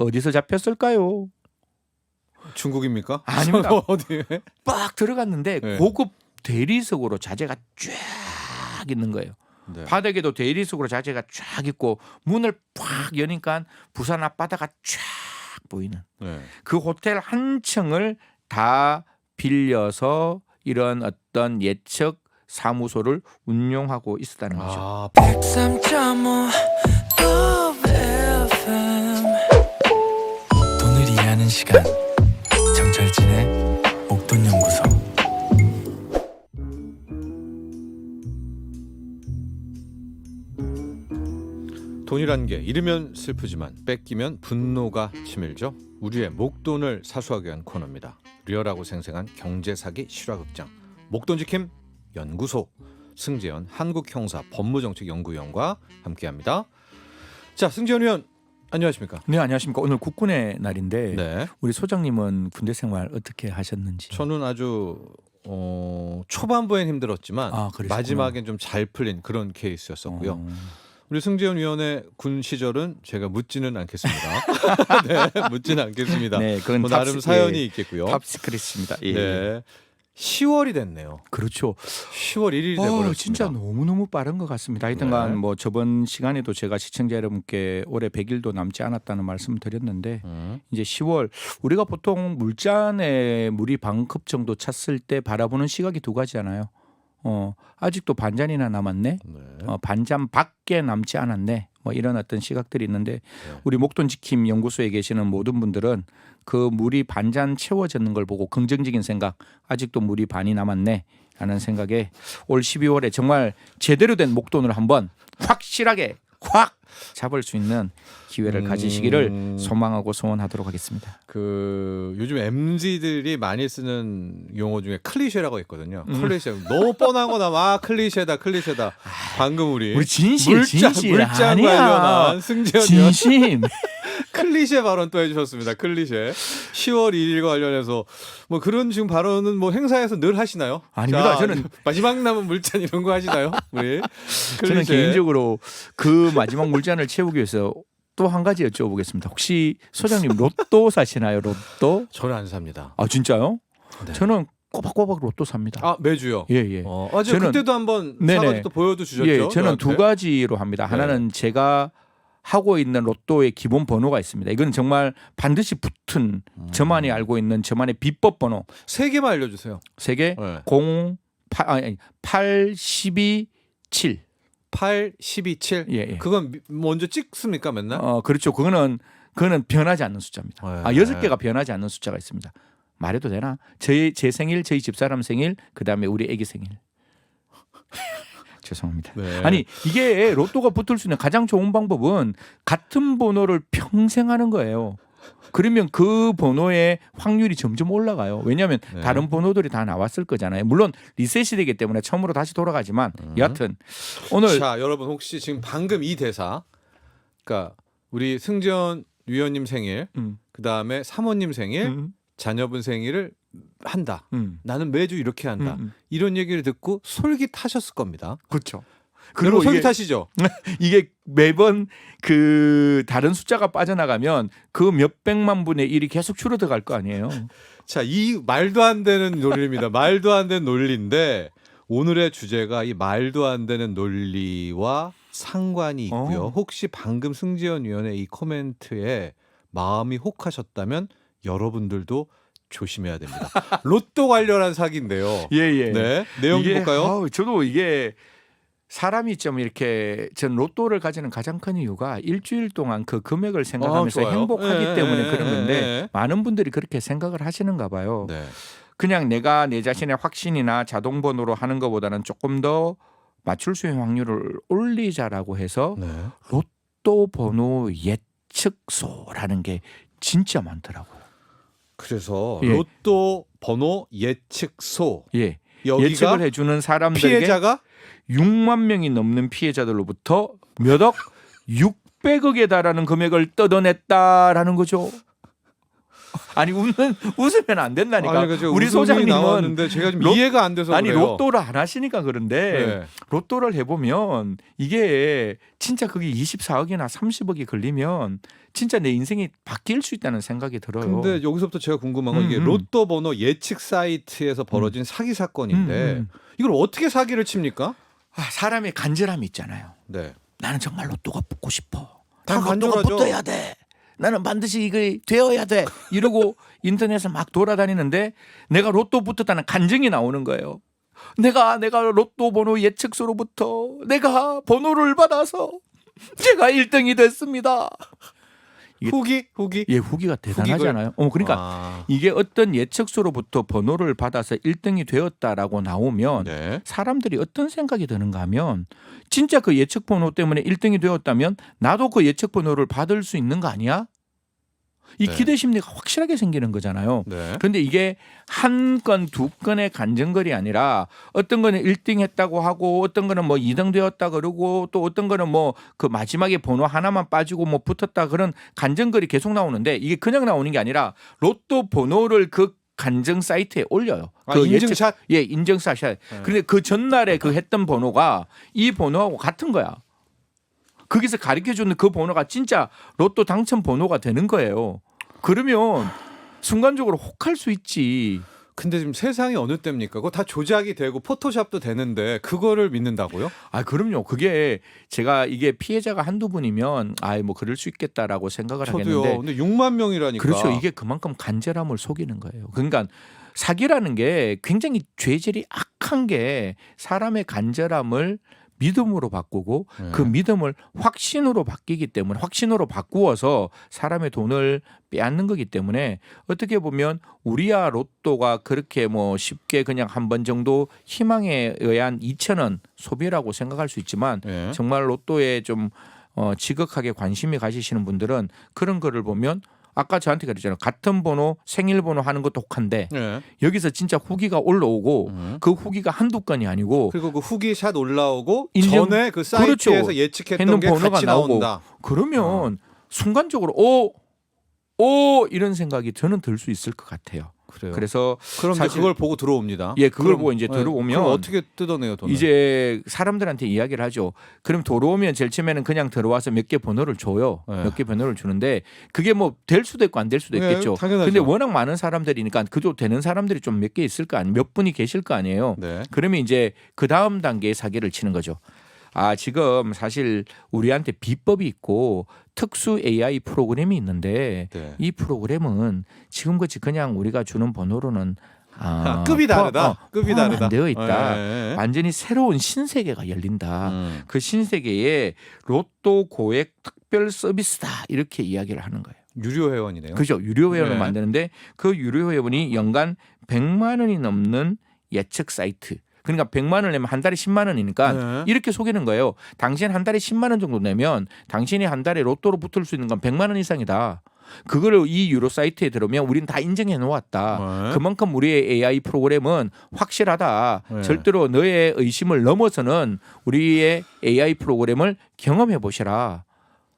어디서 잡혔을까요? 중국입니까? 아닙니다. 어디에? 빡 들어갔는데 네. 고급 대리석으로 자재가 쫙 있는 거예요. 네. 바닥에도 대리석으로 자재가 쫙 있고 문을 팍 여니까 부산 앞바다가 쫙 보이는 네. 그 호텔 한 층을 다 빌려서 이런 어떤 예측 사무소를 운용하고 있었다는 거죠. 아, 103.5 FM 돈을 이해하는 시간 정철진의 목돈연구소. 돈이란 게 잃으면 슬프지만 뺏기면 분노가 치밀죠. 우리의 목돈을 사수하기 위한 코너입니다. 리얼하고 생생한 경제사기 실화극장 목돈지킴 연구소 승재현 한국형사법무정책연구위원과 함께합니다. 자, 승재현 위원 안녕하십니까? 네, 안녕하십니까. 오늘 국군의 날인데 네, 우리 소장님은 군대 생활 어떻게 하셨는지. 저는 아주 초반부엔 힘들었지만 그러셨구나. 마지막엔 좀 잘 풀린 그런 케이스였었고요. 어. 우리 승재현 위원의 군 시절은 제가 묻지는 않겠습니다. 네, 묻지는 않겠습니다. 네, 그건 나름 사연이 있겠고요. 탑시크릿입니다. 예. 네, 10월이 됐네요. 그렇죠. 10월 1일이 돼버렸습니다. 진짜 너무너무 빠른 것 같습니다. 하여튼간 네. 뭐 저번 시간에도 제가 시청자 여러분께 올해 100일도 남지 않았다는 말씀 드렸는데 이제 10월 우리가 보통 물잔에 물이 반컵 정도 찼을 때 바라보는 시각이 두 가지잖아요. 아직도 반잔이나 남았네. 네. 반잔 밖에 남지 않았네. 뭐 이런 어떤 시각들이 있는데 우리 목돈지킴 연구소에 계시는 모든 분들은 그 물이 반잔 채워졌는 걸 보고 긍정적인 생각, 아직도 물이 반이 남았네 라는 생각에 올 12월에 정말 제대로 된 목돈을 한번 확실하게 확 잡을 수 있는 기회를 가지시기를 소망하고 소원하도록 하겠습니다. 그 요즘 MZ들이 많이 쓰는 용어 중에 클리셰라고 있거든요. 클리셰 너무 뻔하거나 막 클리셰다. 방금 우리 진실 물잔 아니야. 관련한 승재현 위원 진심. 클리셰 발언 또 해주셨습니다. 클리셰 10월 1일과 관련해서 뭐 그런 지금 발언은 뭐 행사에서 늘 하시나요? 아닙니다. 자, 저는 마지막 남은 물잔 이런 거 하시나요? 우리 저는 클리셰. 개인적으로 그 마지막 물잔을 채우기 위해서 또 한 가지 여쭤보겠습니다. 혹시 소장님 로또 사시나요? 로또? 저는 안 삽니다. 아 진짜요? 네. 저는 꼬박꼬박 로또 삽니다. 아 매주요? 예. 제가 저는- 그때도 한번 네네. 사가지고 또 보여도 주셨죠? 예, 저는 두 저한테? 가지로 합니다. 네. 하나는 제가 하고 있는 로또의 기본 번호가 있습니다. 이건 정말 반드시 붙은 저만이 알고 있는 저만의 비법 번호 세 개만 알려주세요. 세 개 네. 8 12 7. 8, 12, 7. 예. 그건 먼저 찍습니까 맨날? 그렇죠. 그거는 변하지 않는 숫자입니다. 네. 6개가 변하지 않는 숫자가 있습니다. 말해도 되나? 제 생일, 저희 집사람 생일, 그다음에 우리 아기 생일. 죄송합니다. 네. 아니 이게 로또가 붙을 수 있는 가장 좋은 방법은 같은 번호를 평생 하는 거예요. 그러면 그 번호의 확률이 점점 올라가요. 왜냐하면 네. 다른 번호들이 다 나왔을 거잖아요. 물론 리셋이 되기 때문에 처음으로 다시 돌아가지만 여하튼 오늘 자 여러분 혹시 지금 방금 이 대사, 그러니까 우리 승재현 위원님 생일, 그 다음에 사모님 생일, 자녀분 생일을 한다. 나는 매주 이렇게 한다. 이런 얘기를 듣고 솔깃하셨을 겁니다. 그렇죠. 그리고 그리고 이게 솔깃하시죠? 이게 매번 그 다른 숫자가 빠져나가면 그 몇백만 분의 1이 계속 줄어들 갈 거 아니에요. 자, 이 말도 안 되는 논리입니다. 말도 안 되는 논리인데 오늘의 주제가 이 말도 안 되는 논리와 상관이 있고요. 혹시 방금 승재현 위원의 이 코멘트에 마음이 혹하셨다면 여러분들도 조심해야 됩니다. 로또 관련한 사기인데요. 예. 네, 내용 이게, 볼까요? 저도 이게 사람이 좀 이렇게 전 로또를 가지는 가장 큰 이유가 일주일 동안 그 금액을 생각하면서 좋아요. 행복하기 네, 때문에 그런 네, 건데 네. 많은 분들이 그렇게 생각을 하시는가 봐요. 네. 그냥 내가 내 자신의 확신이나 자동번호로 하는 것보다는 조금 더 맞출 수 있는 확률을 올리자라고 해서 네. 로또 번호 예측소라는 게 진짜 많더라고요. 그래서 예. 로또 번호 예측소 예. 여기가 예측을 해주는 사람들에게 피해자가 6만 명이 넘는 피해자들로부터 몇 억 600억에 달하는 금액을 뜯어냈다라는 거죠. 아니 웃으면 안 된다니까. 아니, 우리 웃음이 소장님은 나왔는데 제가 좀 이해가 안 돼서 아니 그래요. 로또를 안 하시니까 그런데 네. 로또를 해보면 이게 진짜 그게 24억이나 30억이 걸리면 진짜 내 인생이 바뀔 수 있다는 생각이 들어요. 근데 여기서부터 제가 궁금한 건 이게 로또 번호 예측 사이트에서 벌어진 사기 사건인데 이걸 어떻게 사기를 칩니까? 사람의 간절함이 있잖아요. 네. 나는 정말 로또가 붙고 싶어. 다 나는 로또가 간절하죠. 붙어야 돼. 나는 반드시 이게 되어야 돼. 이러고 인터넷에 막 돌아다니는데 내가 로또 붙었다는 간증이 나오는 거예요. 내가 로또 번호 예측소로부터 내가 번호를 받아서 제가 1등이 됐습니다. 후기? 예, 후기가 대단하잖아요. 그러니까 이게 어떤 예측소로부터 번호를 받아서 1등이 되었다라고 나오면 네. 사람들이 어떤 생각이 드는가 하면 진짜 그 예측 번호 때문에 1등이 되었다면 나도 그 예측 번호를 받을 수 있는 거 아니야? 이 네. 기대 심리가 확실하게 생기는 거잖아요. 네. 그런데 이게 한 건, 두 건의 간증글이 아니라 어떤 거는 1등 했다고 하고 어떤 거는 뭐 2등 되었다 그러고 또 어떤 거는 뭐 그 마지막에 번호 하나만 빠지고 뭐 붙었다 그런 간증글이 계속 나오는데 이게 그냥 나오는 게 아니라 로또 번호를 그 간증 사이트에 올려요. 그 인증샷? 예, 인증샷. 그런데 그 전날에 그 했던 번호가 이 번호하고 같은 거야. 거기서 가르쳐주는 그 번호가 진짜 로또 당첨 번호가 되는 거예요. 그러면 순간적으로 혹할 수 있지. 근데 지금 세상이 어느 때입니까? 그거 다 조작이 되고 포토샵도 되는데 그거를 믿는다고요? 그럼요. 그게 제가 이게 피해자가 한두 분이면 뭐 그럴 수 있겠다라고 생각을 저도요. 하겠는데. 근데 6만 명이라니까. 그렇죠. 이게 그만큼 간절함을 속이는 거예요. 그러니까 사기라는 게 굉장히 죄질이 악한 게 사람의 간절함을 믿음으로 바꾸고 그 믿음을 확신으로 바뀌기 때문에 확신으로 바꾸어서 사람의 돈을 빼앗는 거기 때문에 어떻게 보면 우리야 로또가 그렇게 뭐 쉽게 그냥 한 번 정도 희망에 의한 2,000원 소비라고 생각할 수 있지만 네. 정말 로또에 좀 지극하게 관심이 가지시는 분들은 그런 거를 보면 아까 저한테 그랬잖아요. 같은 번호 생일 번호 하는 것도 혹한데 네. 여기서 진짜 후기가 올라오고 그 후기가 한두 건이 아니고 그리고 그 후기 샷 올라오고 인증- 전에 그 사이트에서 그렇죠. 예측했던 했는 게 번호가 같이 나오고 나온다. 그러면 순간적으로 이런 생각이 저는 들 수 있을 것 같아요. 그래요. 그래서 그럼 이제 사실- 그걸 보고 들어옵니다. 예, 그걸 그럼- 보고 이제 들어오면 그럼 어떻게 뜯어내요, 돈을? 이제 사람들한테 이야기를 하죠. 그럼 들어오면 제일 처음에는 그냥 들어와서 몇 개 번호를 줘요. 네. 몇 개 번호를 주는데 그게 뭐 될 수도 있고 안 될 수도 네, 있겠죠. 당연하죠. 근데 워낙 많은 사람들이니까 그저 되는 사람들이 좀 몇 개 있을 거 아니에요. 몇 분이 계실 거 아니에요. 네. 그러면 이제 그 다음 단계의 사기를 치는 거죠. 지금 사실 우리한테 비법이 있고 특수 AI 프로그램이 있는데 네. 이 프로그램은 지금같이 그냥 우리가 주는 번호로는 급이 다르다. 급이 포함 다르다. 안 되어 있다. 네. 완전히 새로운 신세계가 열린다. 음. 그 신세계에 로또 고액 특별 서비스다 이렇게 이야기를 하는 거예요. 유료 회원이네요. 그죠? 유료 회원을 네. 만드는데 그 유료 회원이 연간 100만 원이 넘는 예측 사이트. 그러니까 100만 원을 내면 한 달에 10만 원이니까 네. 이렇게 속이는 거예요. 당신 한 달에 10만 원 정도 내면 당신이 한 달에 로또로 붙을 수 있는 건 100만 원 이상이다. 그거를 이 유료 사이트에 들어오면 우린 다 인정해 놓았다. 네. 그만큼 우리의 AI 프로그램은 확실하다. 네. 절대로 너의 의심을 넘어서는 우리의 AI 프로그램을 경험해 보시라.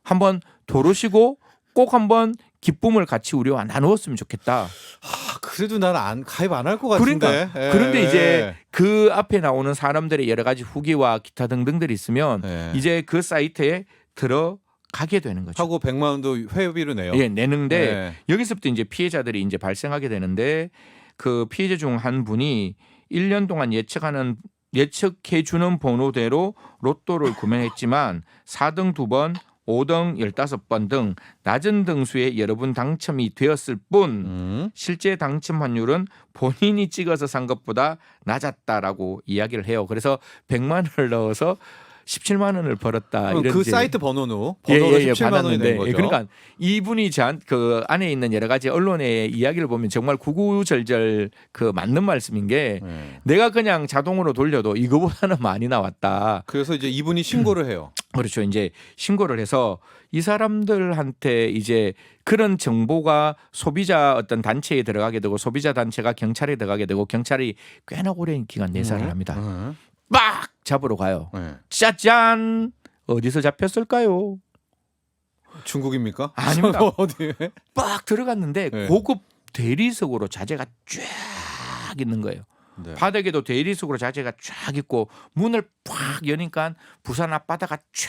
한번 도르시고 꼭 한번 기쁨을 같이 우리와 나누었으면 좋겠다. 그래도 나는 가입 안 할 것 같은데. 그러니까 예. 그런데 이제 그 앞에 나오는 사람들의 여러 가지 후기와 기타 등등들이 있으면 네. 이제 그 사이트에 들어가게 되는 거죠. 하고 100만 원도 회비로 내요. 예, 내는데 네. 여기서부터 이제 피해자들이 이제 발생하게 되는데 그 피해자 중 한 분이 1년 동안 예측해 주는 번호대로 로또를 구매했지만 4등 2번, 5등 15번 등 낮은 등수에 여러 분 당첨이 되었을 뿐 실제 당첨 환율은 본인이 찍어서 산 것보다 낮았다라고 이야기를 해요. 그래서 100만 원을 넣어서 17만 원을 벌었다. 그럼 이런 그 이제 사이트 번호로 17만 원이 된 거죠. 그러니까 이분이 그 안에 있는 여러 가지 언론의 이야기를 보면 정말 구구절절 그 맞는 말씀인 게 네. 내가 그냥 자동으로 돌려도 이거보다는 많이 나왔다. 그래서 이제 이분이 신고를 해요. 그렇죠. 이제 신고를 해서 이 사람들한테 이제 그런 정보가 소비자 어떤 단체에 들어가게 되고 소비자 단체가 경찰에 들어가게 되고 경찰이 꽤나 오랜 기간 내사를 합니다. 막 잡으러 가요. 네. 짜잔! 어디서 잡혔을까요? 중국입니까? 아닙니다. 어디? 빡 들어갔는데 네. 고급 대리석으로 자재가 쫙 있는 거예요. 네. 바닥에도 대리석으로 자재가 쫙 있고 문을 팍 여니까 부산 앞바다가 쫙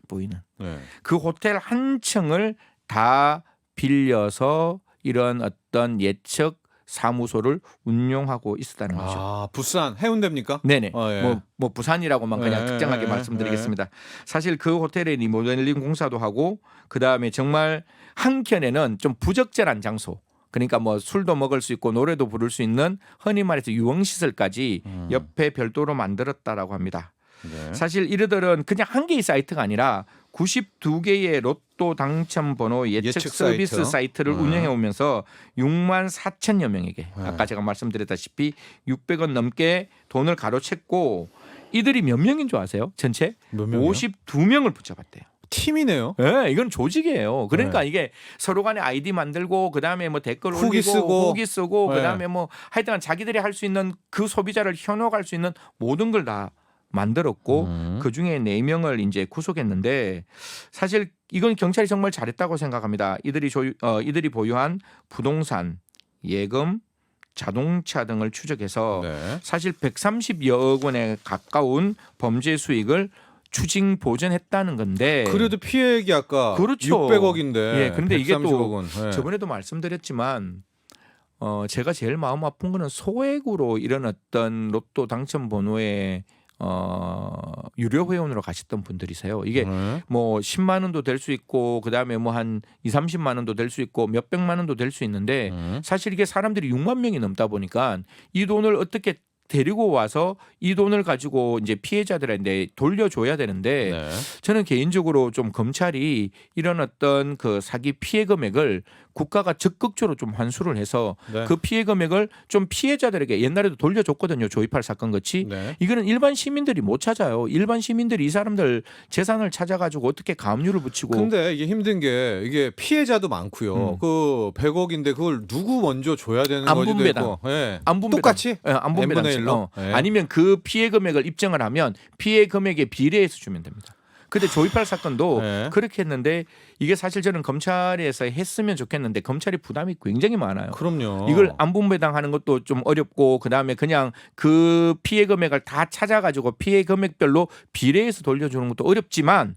보이는 네. 그 호텔 한 층을 다 빌려서 이런 어떤 예측 사무소를 운용하고 있었다는 거죠. 아, 부산 해운대입니까? 네네. 예. 뭐 부산이라고만 그냥 예, 특정하게 예, 말씀드리겠습니다. 사실 그 호텔의 리모델링 공사도 하고 그 다음에 정말 한켠에는 좀 부적절한 장소. 그러니까 뭐 술도 먹을 수 있고 노래도 부를 수 있는 흔히 말해서 유흥시설까지 옆에 별도로 만들었다라고 합니다. 네. 사실 이들은 그냥 한 개의 사이트가 아니라 92개의 로또 당첨 번호 예측 예측 서비스 사이트. 사이트를 운영해 오면서 6만 4천여 명에게 아까 제가 말씀드렸다시피 600원 넘게 돈을 가로챘고 이들이 몇 명인 줄 아세요? 전체 몇 명이요? 52명을 붙잡았대요. 팀이네요. 네, 이건 조직이에요. 그러니까 네. 이게 서로 간에 아이디 만들고 그다음에 뭐 댓글 후기 올리고 쓰고. 후기 쓰고 네. 그다음에 뭐 하여튼 자기들이 할 수 있는 그 소비자를 현혹할 수 있는 모든 걸 다 만들었고 그 중에 4명을 이제 구속했는데 사실 이건 경찰이 정말 잘했다고 생각합니다. 이들이 보유한 부동산, 예금, 자동차 등을 추적해서 네. 사실 130여억 원에 가까운 범죄 수익을 추징 보전했다는 건데 그래도 피해액이 아까 그렇죠. 600억인데. 예, 근데 이게 또 130억 원. 예. 저번에도 말씀드렸지만 제가 제일 마음 아픈 거는 소액으로 이런 어떤 로또 당첨 번호에 유료 회원으로 가셨던 분들이세요. 이게 네. 뭐 10만 원도 될 수 있고 그다음에 뭐 한 2, 30만 원도 될 수 있고 몇 백만 원도 될 수 있는데 사실 이게 사람들이 6만 명이 넘다 보니까 이 돈을 어떻게 데리고 와서 이 돈을 가지고 이제 피해자들한테 돌려줘야 되는데 네. 저는 개인적으로 좀 검찰이 이런 어떤 그 사기 피해 금액을 국가가 적극적으로 좀 환수를 해서 네. 그 피해 금액을 좀 피해자들에게 옛날에도 돌려줬거든요. 조이팔 사건 같이. 네. 이거는 일반 시민들이 못 찾아요. 일반 시민들이 이 사람들 재산을 찾아가지고 어떻게 가압류를 붙이고. 근데 이게 힘든 게 이게 피해자도 많고요. 그 100억인데 그걸 누구 먼저 줘야 되는 거지도 안분배당. 있고. 예. 안분배당. 똑같이? 예, 안분배당. n분의 1로? 예. 아니면 그 피해 금액을 입증을 하면 피해 금액에 비례해서 주면 됩니다. 근데 조이팔 사건도 네. 그렇게 했는데 이게 사실 저는 검찰에서 했으면 좋겠는데 검찰이 부담이 굉장히 많아요. 그럼요. 이걸 안분배당하는 것도 좀 어렵고 그다음에 그냥 그 피해 금액을 다 찾아가지고 피해 금액별로 비례해서 돌려주는 것도 어렵지만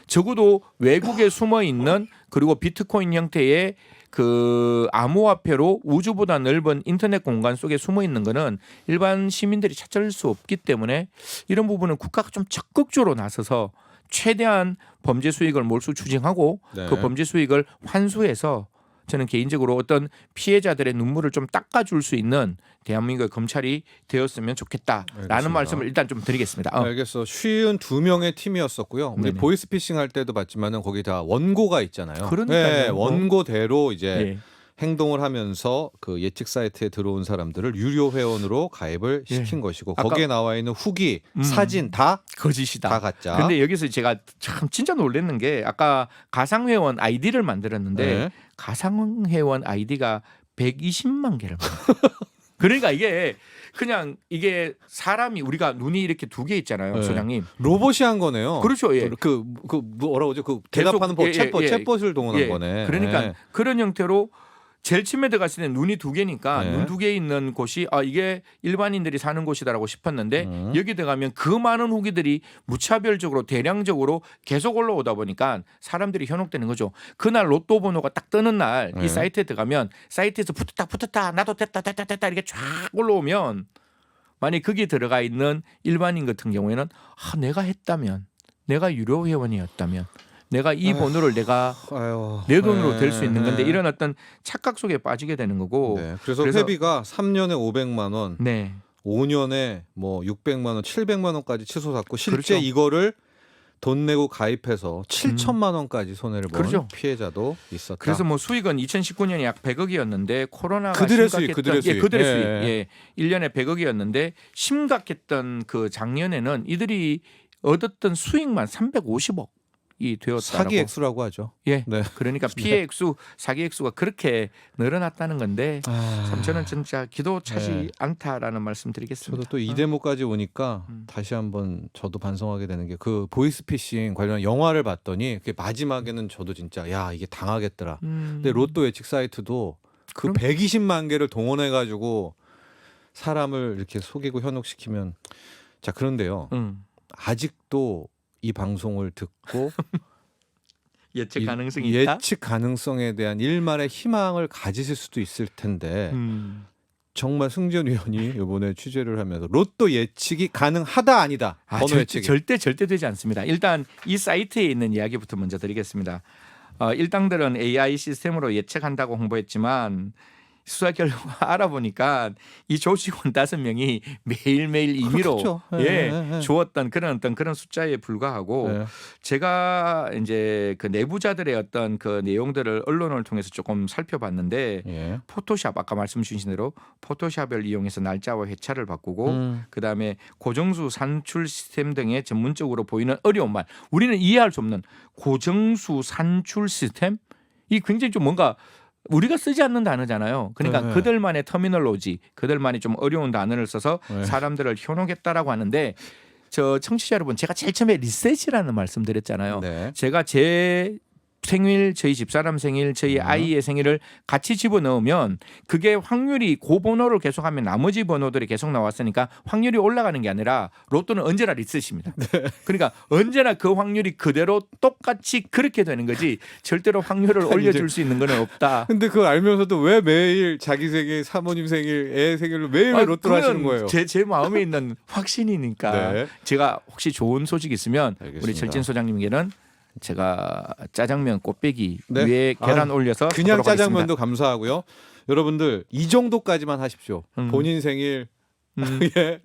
적어도 외국에 숨어 있는 그리고 비트코인 형태의 그 암호화폐로 우주보다 넓은 인터넷 공간 속에 숨어 있는 거는 일반 시민들이 찾을 수 없기 때문에 이런 부분은 국가가 좀 적극적으로 나서서 최대한 범죄 수익을 몰수 추징하고 네. 그 범죄 수익을 환수해서 저는 개인적으로 어떤 피해자들의 눈물을 좀 닦아줄 수 있는 대한민국의 검찰이 되었으면 좋겠다라는 알겠습니다. 말씀을 일단 좀 드리겠습니다. 알겠어. 52명의 팀이었었고요. 우리 네네. 보이스피싱 할 때도 봤지만은 거기 다 원고가 있잖아요. 그러니까요. 네, 원고대로 이제 예. 행동을 하면서 그 예측 사이트에 들어온 사람들을 유료 회원으로 가입을 예. 시킨 것이고 아까- 거기에 나와 있는 후기, 사진 다 거짓이다. 가짜. 근데 여기서 제가 참 진짜 놀랐는 게 아까 가상회원 아이디를 만들었는데 네. 가상회원 아이디가 120만 개를 만들어요. 그러니까 이게 그냥 이게 사람이 우리가 눈이 이렇게 두 개 있잖아요, 네. 소장님. 로봇이 한 거네요. 그렇죠, 예. 그 뭐라고 하죠? 그 계속- 대답하는 법, 예, 챗봇, 예. 챗봇을 동원한 예. 거네. 그러니까 네. 그런 형태로 제일 처음에 들어갔을 때 눈이 두 개니까 네. 눈 두 개 있는 곳이 이게 일반인들이 사는 곳이다라고 싶었는데 음. 여기 들어가면 그 많은 후기들이 무차별적으로 대량적으로 계속 올라오다 보니까 사람들이 현혹되는 거죠. 그날 로또 번호가 딱 뜨는 날 이 네. 사이트에 들어가면 사이트에서 붙었다 나도 됐다 이렇게 쫙 올라오면 만약 거기에 들어가 있는 일반인 같은 경우에는 내가 했다면 내가 유료 회원이었다면 내가 이 번호를 내가 아유, 내 돈으로 네, 될 수 있는 건데 네. 이런 어떤 착각 속에 빠지게 되는 거고. 네. 그래서 그래서- 회비가 3년에 500만 원, 네. 5년에 뭐 600만 원, 700만 원까지 치솟았고 실제 그렇죠. 이거를 돈 내고 가입해서 7천만 원까지 손해를 본 그렇죠. 피해자도 있었다. 그래서 뭐 수익은 2019년에 약 100억이었는데 코로나가 그들의 수익, 심각했던 그들의 수익. 그들의 예. 수익. 예. 1년에 100억이었는데 심각했던 그 작년에는 이들이 얻었던 수익만 350억이 되었다라고. 사기 액수라고 하죠. 예. 네. 그러니까 피해 액수, 사기 액수가 그렇게 늘어났다는 건데 아, 참 저는 진짜 기도 차지 네. 않다라는 말씀드리겠습니다. 저도 또 이 대목까지 오니까 다시 한번 저도 반성하게 되는 게 그 보이스피싱 관련 영화를 봤더니 그게 마지막에는 저도 진짜 야 이게 당하겠더라. 근데 로또 예측 사이트도 그 120만 개를 동원해 가지고 사람을 이렇게 속이고 현혹시키면 자 그런데요. 아직도 이 방송을 듣고 예측 가능성이 있다. 예측 가능성에 대한 일말의 희망을 가지실 수도 있을 텐데 정말 승지원 의원이 이번에 취재를 하면서 로또 예측이 가능하다 아니다. 번호 예측이. 절대 되지 않습니다. 일단 이 사이트에 있는 이야기부터 먼저 드리겠습니다. 일당들은 AI 시스템으로 예측한다고 홍보했지만 수사 결과 알아보니까 이 조직원 5명이 매일매일 임의로 그렇죠. 주었던 그런 숫자에 불과하고 네. 제가 이제 그 내부자들의 어떤 그 내용들을 언론을 통해서 조금 살펴봤는데 예. 포토샵 아까 말씀 주신 대로 포토샵을 이용해서 날짜와 회차를 바꾸고 그다음에 고정수 산출 시스템 등의 전문적으로 보이는 어려운 말 우리는 이해할 수 없는 고정수 산출 시스템 이 굉장히 좀 뭔가 우리가 쓰지 않는 단어잖아요. 그러니까 네. 그들만의 터미널로지, 그들만의 좀 어려운 단어를 써서 네. 사람들을 현혹했다라고 하는데 저 청취자 여러분 제가 제일 처음에 리셋이라는 말씀 드렸잖아요. 네. 제가 제 생일, 저희 집사람 생일, 저희 아이의 생일을 같이 집어넣으면 그게 확률이 그 번호를 계속하면 나머지 번호들이 계속 나왔으니까 확률이 올라가는 게 아니라 로또는 언제나 리셋입니다. 그러니까 언제나 그 확률이 그대로 똑같이 그렇게 되는 거지 절대로 확률을 올려줄 수 있는 건 없다. 근데 그걸 알면서도 왜 매일 자기 생일, 사모님 생일, 애 생일로 매일 로또를 하시는 거예요? 제 마음에 있는 확신이니까 네. 제가 혹시 좋은 소식 있으면 알겠습니다. 우리 철진 소장님에게는 제가 짜장면 꽃배기 네. 위에 계란 올려서 그냥 하도록 짜장면도 감사하고요. 여러분들 이 정도까지만 하십시오. 본인 생일, 예,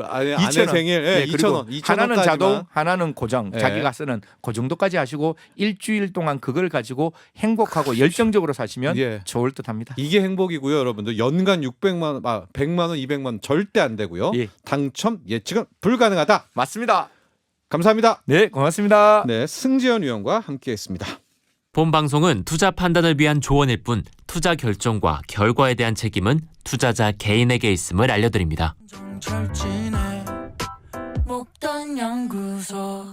아내 2,000원. 생일, 예, 네, 그리고 2,000원. 하나는 자동, 하나는 고정. 네. 자기가 쓰는 그 정도까지 하시고 일주일 동안 그걸 가지고 행복하고 열정적으로 사시면 예. 좋을 듯합니다. 이게 행복이고요, 여러분들. 연간 600만 원, 100만 원, 200만 원 절대 안 되고요. 예. 당첨 예측은 불가능하다. 맞습니다. 감사합니다. 네, 고맙습니다. 네, 승지현 위원과 함께했습니다. 본 방송은 투자 판단을 위한 조언일 뿐 투자 결정과 결과에 대한 책임은 투자자 개인에게 있음을 알려드립니다. 정철진의 목돈 연구소